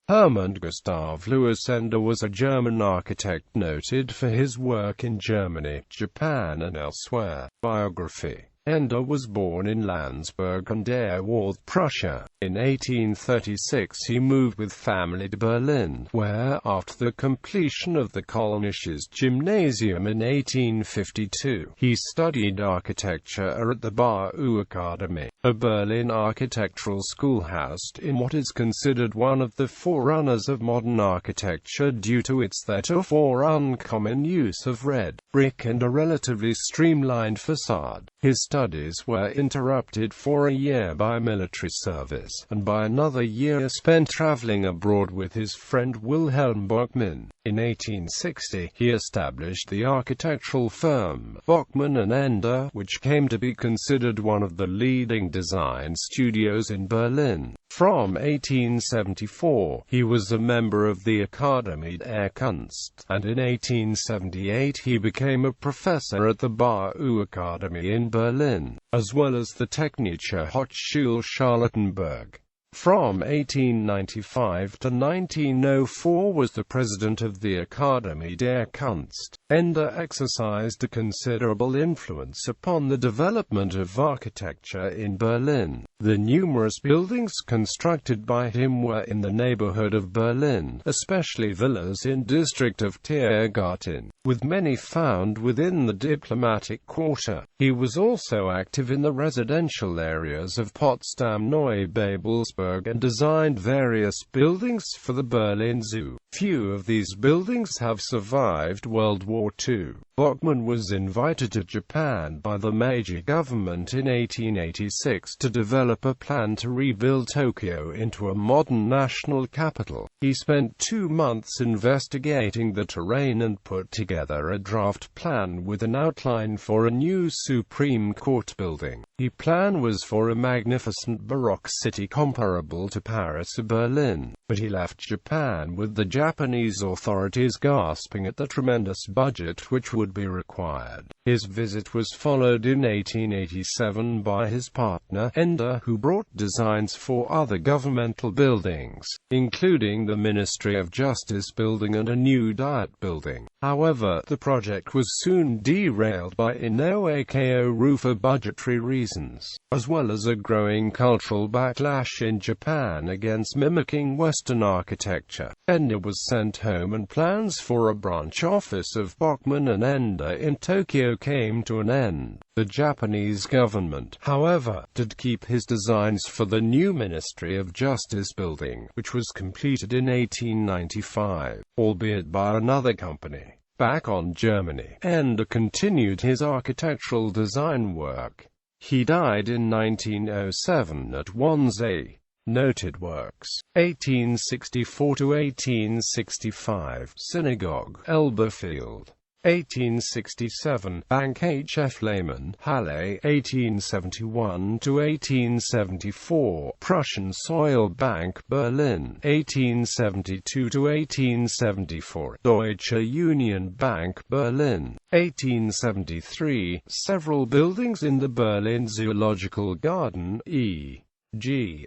Hermann Gustav Louis Ende was a German architect noted for his work in Germany, Japan and elsewhere. Biography. Ende was born in Landsberg an der Warth, Prussia. In 1836 he moved with family to Berlin, where, after the completion of the Kölnisches Gymnasium in 1852, he studied architecture at the Bauakademie, a Berlin architectural schoolhouse in what is considered one of the forerunners of modern architecture due to its theretofore uncommon use of red brick and a relatively streamlined facade. His studies were interrupted for a year by military service, and by another year spent traveling abroad with his friend Wilhelm Bockmann. In 1860, he established the architectural firm Bockmann and Ende, which came to be considered one of the leading design studios in Berlin. From 1874, he was a member of the Akademie der Kunst, and in 1878 he became a professor at the Bauakademie in Berlin, as well as the Technische Hochschule Charlottenburg. From 1895 to 1904 was the president of the Akademie der Kunst. Ende exercised a considerable influence upon the development of architecture in Berlin. The numerous buildings constructed by him were in the neighborhood of Berlin, especially villas in district of Tiergarten, with many found within the diplomatic quarter. He was also active in the residential areas of Potsdam-Neubabelsberg and designed various buildings for the Berlin Zoo. Few of these buildings have survived World War II. Bockmann was invited to Japan by the Meiji government in 1886 to develop a plan to rebuild Tokyo into a modern national capital. He spent 2 months investigating the terrain and put together a draft plan with an outline for a new Supreme Court building. The plan was for a magnificent Baroque city comparable to Paris or Berlin, but he left Japan with the Japanese authorities gasping at the tremendous budget which would be required. His visit was followed in 1887 by his partner, Ende, who brought designs for other governmental buildings, including the Ministry of Justice building and a new Diet building. However, the project was soon derailed by Inoue for budgetary reasons, as well as a growing cultural backlash in Japan against mimicking Western architecture. Ende was sent home and plans for a branch office of Bockmann and Ende in Tokyo came to an end. The Japanese government, however, did keep his designs for the new Ministry of Justice building, which was completed in 1895, albeit by another company. Back on Germany, Ende continued his architectural design work. He died in 1907 at Wannsee. Noted works: 1864 to 1865, Synagogue, Elberfeld. 1867, Bank H. F. Lehmann, Halle. 1871 to 1874, Prussian Soil Bank, Berlin. 1872 to 1874, Deutsche Union Bank, Berlin. 1873, several buildings in the Berlin Zoological Garden, e.g.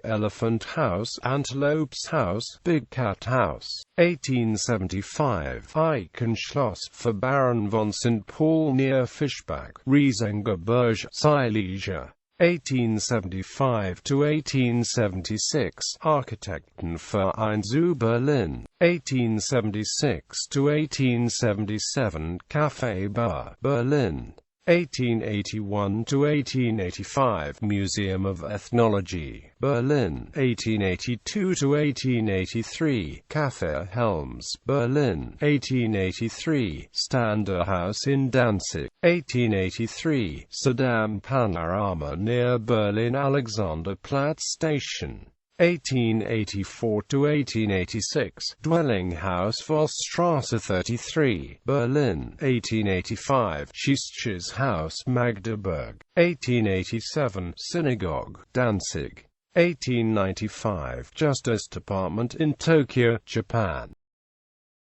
Elephant House, Antelope's House, Big Cat House. 1875, Eichenschloss for Baron von St. Paul near Fischbach, Riesengebirge, Silesia. 1875 to 1876, Architektenverein zu Berlin. 1876 to 1877, Café Bar, Berlin. 1881 to 1885, Museum of Ethnology, Berlin. 1882 to 1883, Café Helms, Berlin. 1883, Standerhaus in Danzig. 1883, Saddam Panorama near Berlin Alexanderplatz Station. 1884 to 1886, Dwelling House Vossstrasse 33, Berlin. 1885, Schiestsch's House, Magdeburg. 1887, Synagogue, Danzig. 1895, Justice Department in Tokyo, Japan.